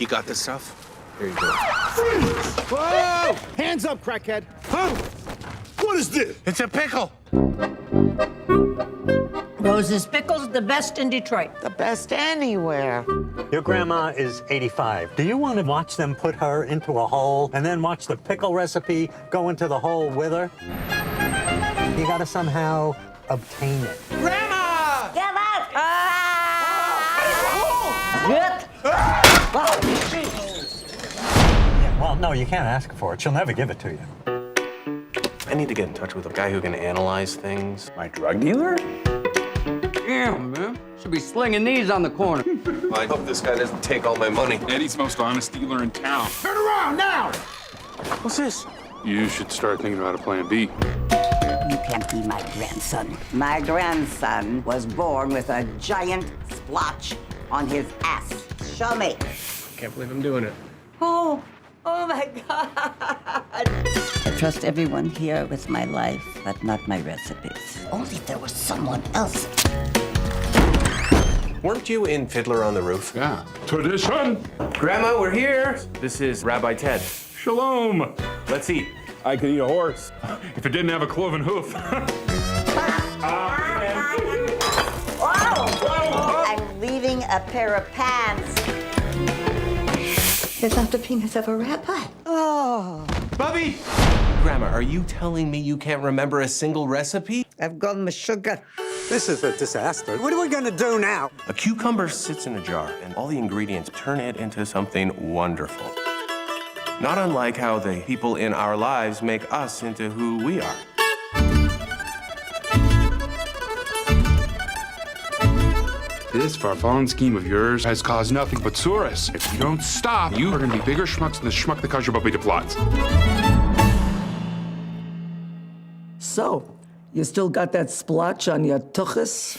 You got this stuff? Here you go. Freeze! Whoa! Hands up, crackhead. Huh? What is this? It's a pickle. Rose's Pickle's the best in Detroit. The best anywhere. Your grandma is 85. Do you want to watch them put her into a hole and then watch the pickle recipe go into the hole with her? You gotta somehow obtain it. Grandma! Get out! Get! Well, no, you can't ask for it. She'll never give it to you. I need to get in touch with a guy who can analyze things. My drug dealer? Damn, man. Should be slinging these on the corner. I hope this guy doesn't take all my money. Eddie's the most honest dealer in town. Turn around now! What's this? You should start thinking about a plan B. You can't be my grandson. My grandson was born with a giant splotch on his ass. Show me. Can't believe I'm doing it. Oh my God. I trust everyone here with my life, but not my recipes. Only if there was someone else. Weren't you in Fiddler on the Roof? Yeah. Tradition! Grandma, we're here. This is Rabbi Ted. Shalom! Let's eat. I could eat a horse if it didn't have a cloven hoof. I'm leaving a pair of pants. There's not the penis of a rabbi. Oh. Bubby! Grandma, are you telling me you can't remember a single recipe? I've gone with sugar. This is a disaster. What are we gonna do now? A cucumber sits in a jar, and all the ingredients turn it into something wonderful. Not unlike how the people in our lives make us into who we are. This farfallon scheme of yours has caused nothing but sores. If you don't stop, you are gonna be bigger schmucks than the schmuck that caused your puppy to plot. So, you still got that splotch on your tuchus?